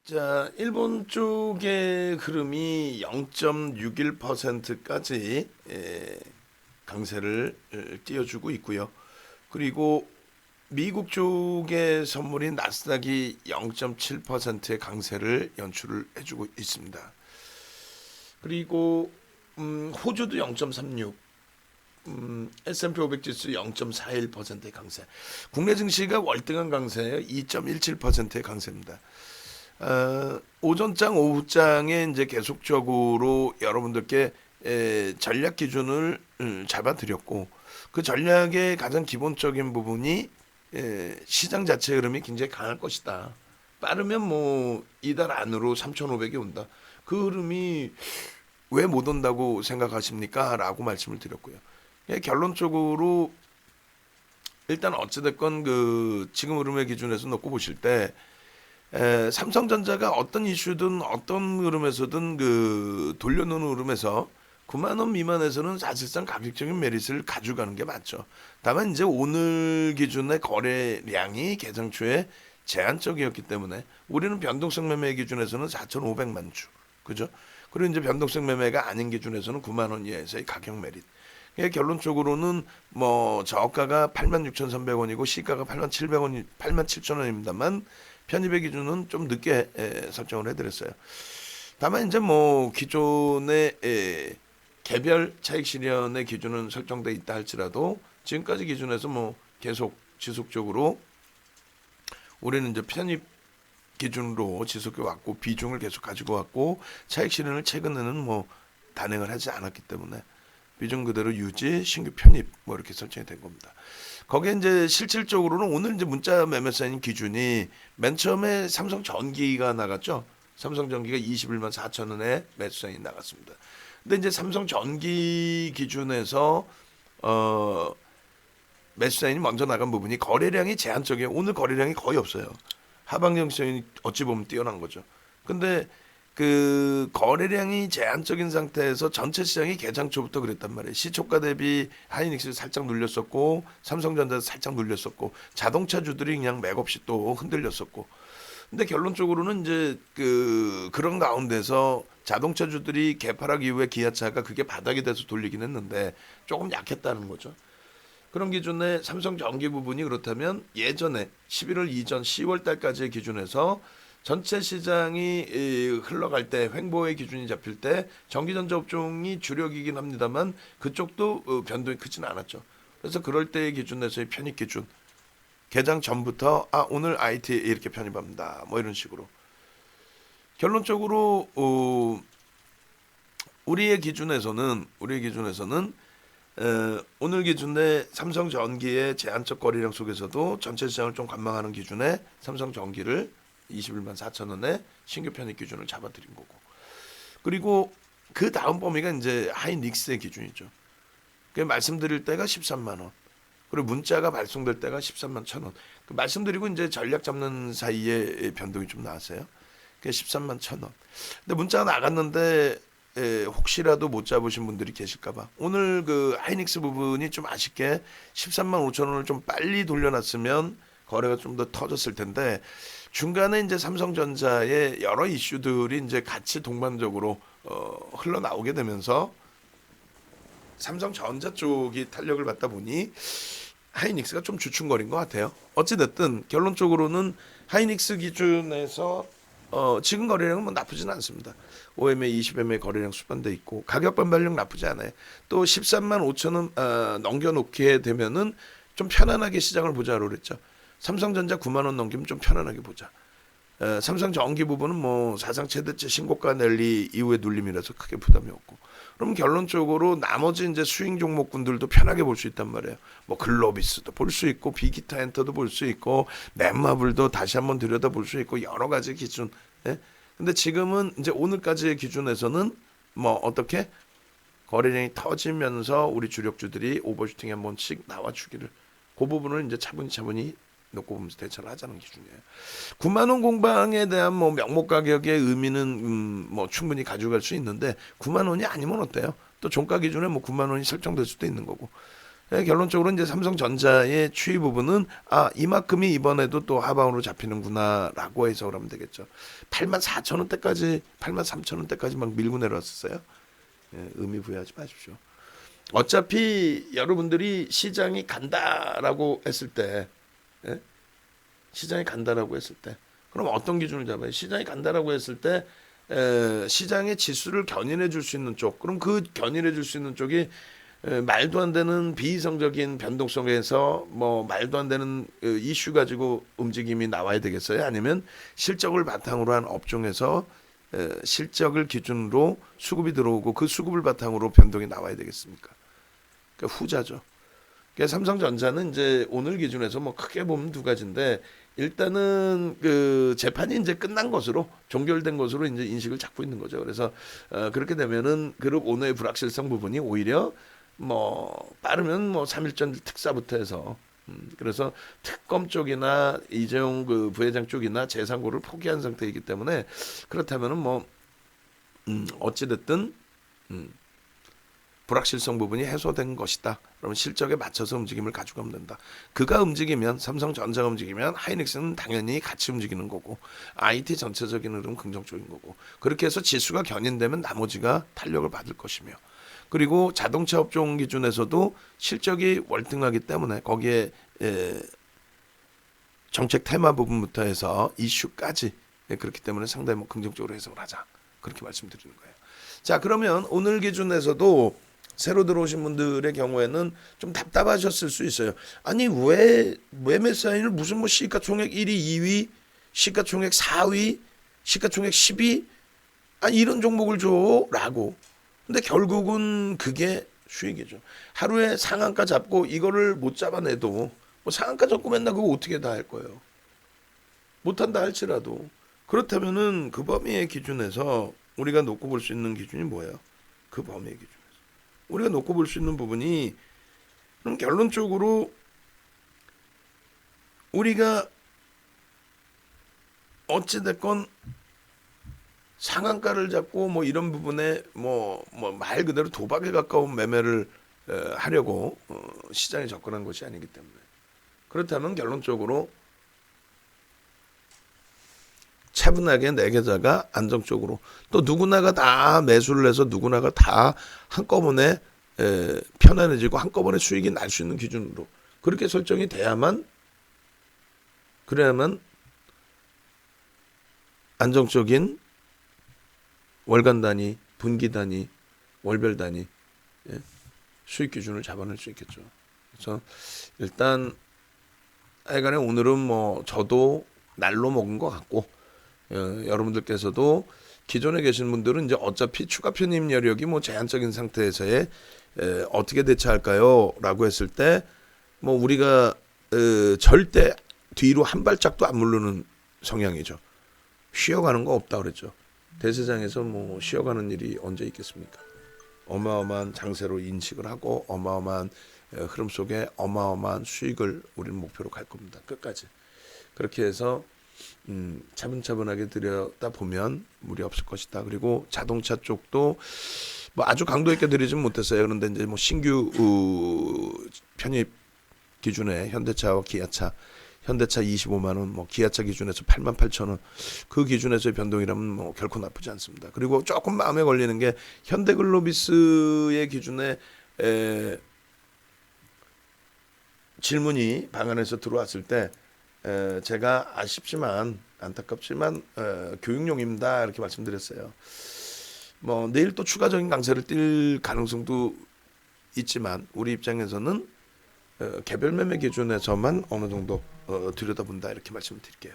자, 일본 쪽의 흐름이 0.61%까지 강세를 띄워주고 있고요. 그리고 미국 쪽의 선물인 나스닥이 0.7%의 강세를 연출을 해주고 있습니다. 그리고 호주도 0.36, S&P 500 지수 0.41%의 강세. 국내 증시가 월등한 강세예요. 2.17%의 강세입니다. 오전장, 오후장에 이제 계속적으로 여러분들께 전략 기준을 잡아드렸고, 그 전략의 가장 기본적인 부분이 시장 자체 흐름이 굉장히 강할 것이다. 빠르면 뭐 이달 안으로 3,500이 온다. 그 흐름이 왜 못 온다고 생각하십니까? 라고 말씀을 드렸고요. 결론적으로 일단 어찌됐건 그 지금 흐름의 기준에서 놓고 보실 때 삼성전자가 어떤 이슈든 어떤 흐름에서든 그 돌려놓는 흐름에서 9만 원 미만에서는 사실상 가격적인 메리트를 가져가는 게 맞죠. 다만 이제 오늘 기준의 거래량이 개장 초에 제한적이었기 때문에 우리는 변동성 매매 기준에서는 4,500만 주, 그죠? 그리고 이제 변동성 매매가 아닌 기준에서는 9만 원 이하에서의 가격 메리트. 결론적으로는 뭐 저가가 86,300원이고 시가가 87,000원, 87,000원입니다만 편입의 기준은 좀 늦게 설정을 해드렸어요. 다만 이제 뭐 기존의 개별 차익 실현의 기준은 설정돼 있다 할지라도 지금까지 기준에서 뭐 계속 지속적으로 우리는 이제 편입 기준으로 지속해 왔고 비중을 계속 가지고 왔고 차익 실현을 최근에는 뭐 단행을 하지 않았기 때문에 비중 그대로 유지, 신규 편입 뭐 이렇게 설정이 된 겁니다. 거기에 이제 실질적으로는 오늘 이제 문자 매매 사인 기준이 맨 처음에 삼성 전기가 나갔죠. 삼성 전기가 21만 4천 원에 매수 사인이 나갔습니다. 근데 이제 삼성 전기 기준에서 매수 사인이 먼저 나간 부분이 거래량이 제한적이에요. 오늘 거래량이 거의 없어요. 하방정 시장이 어찌 보면 뛰어난 거죠. 근데 그 거래량이 제한적인 상태에서 전체 시장이 개장 초부터 그랬단 말이에요. 시초가 대비 하이닉스 살짝 눌렸었고 삼성전자 살짝 눌렸었고 자동차주들이 그냥 맥없이 또 흔들렸었고. 근데 결론적으로는 이제 그런 가운데서 자동차주들이 개파락 이후에 기아차가 그게 바닥이 돼서 돌리긴 했는데 조금 약했다는 거죠. 그런 기준에 삼성전기 부분이 그렇다면 예전에 11월 이전 10월 달까지의 기준에서 전체 시장이 흘러갈 때 횡보의 기준이 잡힐 때 전기전자 업종이 주력이긴 합니다만 그쪽도 변동이 크지는 않았죠. 그래서 그럴 때의 기준에서의 편입 기준 개장 전부터 오늘 IT 이렇게 편입합니다. 뭐 이런 식으로 결론적으로 우리의 기준에서는 오늘 기준에 삼성전기의 제한적 거래량 속에서도 전체 시장을 좀 관망하는 기준에 삼성전기를 21만 4천 원에 신규 편입 기준을 잡아드린 거고. 그리고 그 다음 범위가 이제 하이닉스의 기준이죠. 그 말씀드릴 때가 13만 원. 그리고 문자가 발송될 때가 13만 1천 원. 말씀드리고 이제 전략 잡는 사이에 변동이 좀 나왔어요. 그게 13만 1천 원. 근데 문자가 나갔는데 혹시라도 못 잡으신 분들이 계실까봐 오늘 그 하이닉스 부분이 좀 아쉽게 13만 5천 원을 좀 빨리 돌려놨으면 거래가 좀 더 터졌을 텐데 중간에 이제 삼성전자의 여러 이슈들이 이제 같이 동반적으로 흘러나오게 되면서 삼성전자 쪽이 탄력을 받다 보니 하이닉스가 좀 주춤거린 것 같아요. 어찌됐든 결론적으로는 하이닉스 기준에서 지금 거래량은 뭐 나쁘지는 않습니다. 5MA, 20MA 거래량 수반돼 있고 가격 반발력 나쁘지 않아요. 또 13만 5천 원 넘겨놓게 되면은 좀 편안하게 시장을 보자로 그랬죠. 삼성전자 9만 원 넘기면 좀 편안하게 보자. 삼성전기 부분은 뭐 사상 최대치 신고가 랠리 이후에 눌림이라서 크게 부담이 없고. 그럼 결론적으로 나머지 이제 스윙 종목군들도 편하게 볼 수 있단 말이에요. 뭐 글로비스도 볼 수 있고 비기타 엔터도 볼 수 있고 넷마블도 다시 한번 들여다 볼 수 있고 여러 가지 기준. 예? 근데 지금은 이제 오늘까지의 기준에서는 뭐 어떻게 거래량이 터지면서 우리 주력주들이 오버슈팅에 한 번씩 나와주기를 그 부분을 이제 차분히 놓고 보면서 대처를 하자는 기준이에요. 9만 원 공방에 대한 뭐 명목 가격의 의미는 뭐 충분히 가져갈 수 있는데 9만 원이 아니면 어때요? 또 종가 기준에 뭐 9만 원이 설정될 수도 있는 거고. 결론적으로 이제 삼성전자의 추이 부분은 이만큼이 이번에도 또 하방으로 잡히는구나라고 해서 그러면 되겠죠. 84,000원대까지 83,000원대까지 막 밀고 내려왔었어요. 의미 부여하지 마십시오. 어차피 여러분들이 시장이 간다라고 했을 때, 시장이 간다라고 했을 때, 그럼 어떤 기준을 잡아요? 시장이 간다라고 했을 때 시장의 지수를 견인해 줄 수 있는 쪽, 그럼 그 견인해 줄 수 있는 쪽이 말도 안 되는 비이성적인 변동성에서 뭐 말도 안 되는 이슈 가지고 움직임이 나와야 되겠어요? 아니면 실적을 바탕으로 한 업종에서 실적을 기준으로 수급이 들어오고 그 수급을 바탕으로 변동이 나와야 되겠습니까? 그러니까 후자죠. 그러니까 삼성전자는 이제 오늘 기준에서 뭐 크게 보면 두 가지인데, 일단은 그 재판이 이제 끝난 것으로, 종결된 것으로 이제 인식을 잡고 있는 거죠. 그래서 그렇게 되면은 그룹 오너의 불확실성 부분이 오히려 뭐 빠르면 뭐 3.1전 특사부터 해서 그래서 특검 쪽이나 이재용 그 부회장 쪽이나 재상고를 포기한 상태이기 때문에, 그렇다면은 뭐 어찌 됐든 불확실성 부분이 해소된 것이다. 그러면 실적에 맞춰서 움직임을 가져가면 된다. 그가 움직이면, 삼성전자가 움직이면 하이닉스는 당연히 같이 움직이는 거고, IT 전체적인 흐름 긍정적인 거고, 그렇게 해서 지수가 견인되면 나머지가 탄력을 받을 것이며, 그리고 자동차 업종 기준에서도 실적이 월등하기 때문에 거기에 정책 테마 부분부터 해서 이슈까지, 그렇기 때문에 상당히 뭐 긍정적으로 해석을 하자, 그렇게 말씀드리는 거예요. 자, 그러면 오늘 기준에서도 새로 들어오신 분들의 경우에는 좀 답답하셨을 수 있어요. 아니 왜 매매 사인을 무슨 뭐 시가총액 1위, 2위, 시가총액 4위, 시가총액 10위 이런 종목을 줘라고. 근데 결국은 그게 수익이죠. 하루에 상한가 잡고 이거를 못 잡아내도 뭐 상한가 잡고 맨날 그거 어떻게 다 할 거예요. 못한다 할지라도. 그렇다면은 그 범위의 기준에서 우리가 놓고 볼 수 있는 기준이 뭐예요? 그 범위의 기준에서 우리가 놓고 볼 수 있는 부분이, 그럼 결론적으로 우리가 어찌됐건 상한가를 잡고 뭐 이런 부분에 뭐 말 그대로 도박에 가까운 매매를 하려고 시장에 접근한 것이 아니기 때문에, 그렇다면 결론적으로 차분하게 내 계좌가 안정적으로, 또 누구나가 다 매수를 해서 누구나가 다 한꺼번에 편안해지고 한꺼번에 수익이 날 수 있는 기준으로 그렇게 설정이 돼야만, 그래야만 안정적인 월간 단위, 분기 단위, 월별 단위 수익 기준을 잡아낼 수 있겠죠. 그래서 일단 하여간에 오늘은 뭐 저도 날로 먹은 것 같고, 여러분들께서도 기존에 계신 분들은 이제 어차피 추가 편입 여력이 뭐 제한적인 상태에서의 어떻게 대처할까요? 라고 했을 때 뭐 우리가 절대 뒤로 한 발짝도 안 물르는 성향이죠. 쉬어가는 거 없다 그랬죠. 대세장에서 뭐 쉬어가는 일이 언제 있겠습니까? 어마어마한 장세로 인식을 하고 어마어마한 흐름 속에 어마어마한 수익을 우리는 목표로 갈 겁니다. 끝까지. 그렇게 해서 차분차분하게 들여다 보면 무리 없을 것이다. 그리고 자동차 쪽도 뭐 아주 강도 있게 들이지는 못했어요. 그런데 이제 뭐 신규 편입 기준에 현대차와 기아차, 현대차 25만 원, 뭐 기아차 기준에서 88,000원, 그 기준에서의 변동이라면 뭐 결코 나쁘지 않습니다. 그리고 조금 마음에 걸리는 게 현대글로비스의 기준에 질문이 방안에서 들어왔을 때 제가 아쉽지만 안타깝지만 교육용입니다 이렇게 말씀드렸어요. 뭐 내일 또 추가적인 강세를 띌 가능성도 있지만 우리 입장에서는 개별 매매 기준에서만 어느 정도 들여다본다 이렇게 말씀을 드릴게요.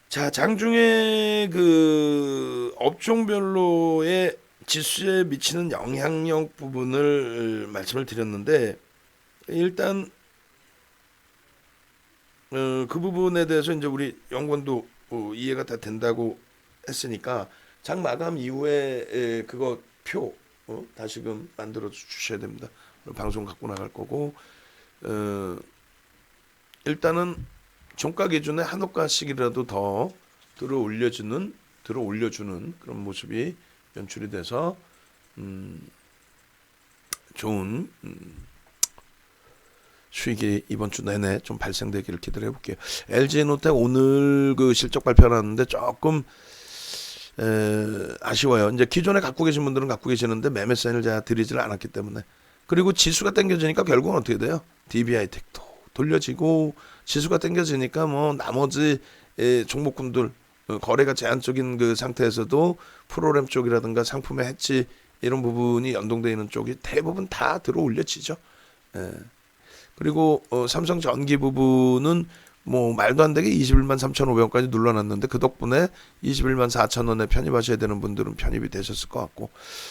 자, 장중에 그 업종별로의 지수에 미치는 영향력 부분을 말씀을 드렸는데, 일단 그 부분에 대해서 이제 우리 연구원도 이해가 다 된다고 했으니까 장 마감 이후에 그거 표 다시금 만들어 주셔야 됩니다. 방송 갖고 나갈 거고, 일단은 종가 기준에 한옥가씩이라도 더 들어 올려주는 그런 모습이 연출이 돼서 좋은 수익이 이번 주 내내 좀 발생되기를 기대를 해볼게요. LG에너텍 오늘 그 실적 발표하는데 조금 아쉬워요. 이제 기존에 갖고 계신 분들은 갖고 계시는데 매매 사인을 제가 드리지를 않았기 때문에. 그리고 지수가 당겨지니까 결국은 어떻게 돼요? DB하이텍도 돌려지고 지수가 당겨지니까 뭐 나머지 종목군들 거래가 제한적인 그 상태에서도 프로그램 쪽이라든가 상품의 해치 이런 부분이 연동되어 있는 쪽이 대부분 다 들어 올려지죠. 그리고 삼성전기 부분은 뭐 말도 안 되게 21만 3,500원까지 눌러놨는데 그 덕분에 21만 4,000원에 편입하셔야 되는 분들은 편입이 되셨을 것 같고,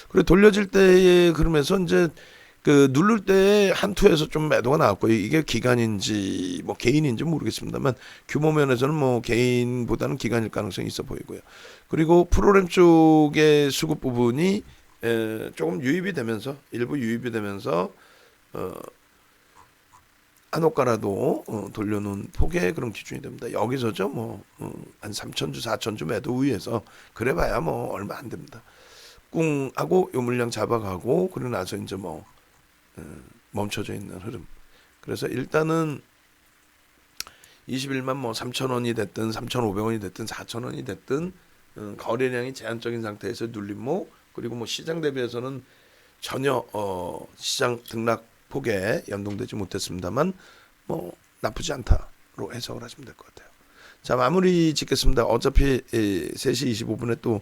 그리고 돌려질 때에 그러면서 이제 그 누를 때 한투에서 좀 매도가 나왔고요. 이게 기간인지 뭐 개인인지 모르겠습니다만 규모 면에서는 뭐 개인보다는 기간일 가능성이 있어 보이고요. 그리고 프로그램 쪽의 수급 부분이 조금 유입이 되면서 일부 유입이 되면서 한옥가라도 돌려놓은 폭의 그런 기준이 됩니다. 여기서죠 뭐 한 3천주 4천주 매도 우위에서 그래봐야 뭐 얼마 안 됩니다. 꿍하고 요 물량 잡아가고 그러고 나서 이제 뭐 멈춰져 있는 흐름. 그래서 일단은 21만 뭐 3,000원이 됐든 3,500원이 됐든 4,000원이 됐든 거래량이 제한적인 상태에서 눌림목, 그리고 뭐 시장 대비해서는 전혀 시장 등락 폭에 연동되지 못했습니다만 뭐 나쁘지 않다로 해석을 하시면 될 것 같아요. 자, 마무리 짓겠습니다. 어차피 3시 25분에 또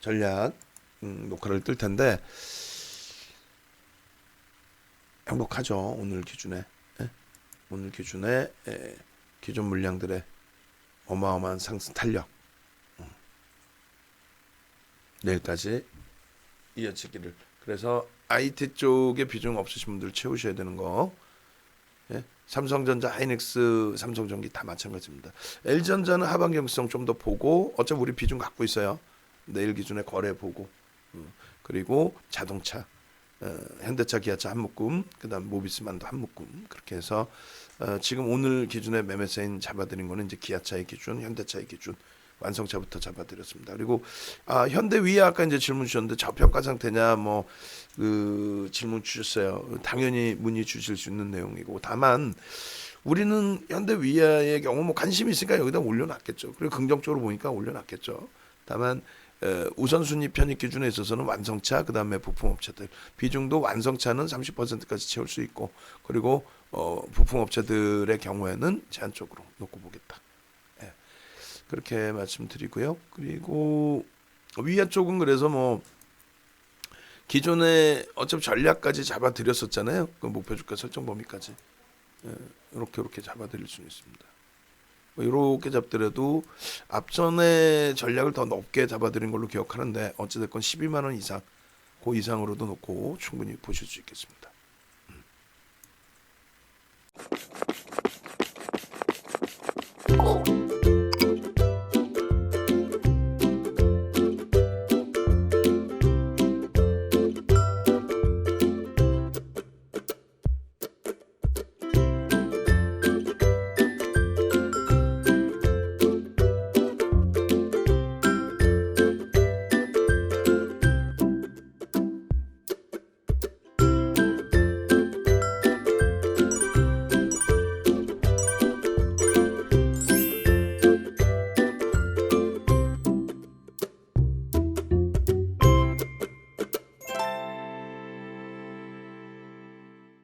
전략 녹화를 뜰 텐데 행복하죠. 오늘 기준에 오늘 기준에 기존 물량들의 어마어마한 상승 탄력 내일까지 이어지기를. 그래서 IT 쪽에 비중 없으신 분들 채우셔야 되는 거. 삼성전자, 하이닉스, 삼성전기 다 마찬가지입니다. LG전자는 하반 경직성 좀 더 보고, 어차피 우리 비중 갖고 있어요. 내일 기준에 거래 보고, 그리고 자동차, 현대차, 기아차 한 묶음, 그다음 모비스만도 한 묶음, 그렇게 해서 지금 오늘 기준에 매매세인 잡아드린 거는 이제 기아차의 기준, 현대차의 기준, 완성차부터 잡아드렸습니다. 그리고 현대 위에 아까 이제 질문 주셨는데 저평가 상태냐 뭐 그 질문 주셨어요. 당연히 문의 주실 수 있는 내용이고, 다만 우리는 현대 위아의 경우 뭐 관심이 있으니까 여기다 올려놨겠죠. 그리고 긍정적으로 보니까 올려놨겠죠. 다만 우선순위 편입 기준에 있어서는 완성차, 그 다음에 부품업체들 비중도 완성차는 30%까지 채울 수 있고, 그리고 부품업체들의 경우에는 제한적으로 놓고 보겠다. 그렇게 말씀드리고요. 그리고 위아 쪽은 그래서 뭐 기존에 어차피 전략까지 잡아드렸었잖아요. 그 목표 주가 설정 범위까지 이렇게 잡아드릴 수는 있습니다. 뭐 이렇게 잡더라도 앞전에 전략을 더 높게 잡아드린 걸로 기억하는데 어찌됐건 12만 원 이상, 그 이상으로도 놓고 충분히 보실 수 있겠습니다.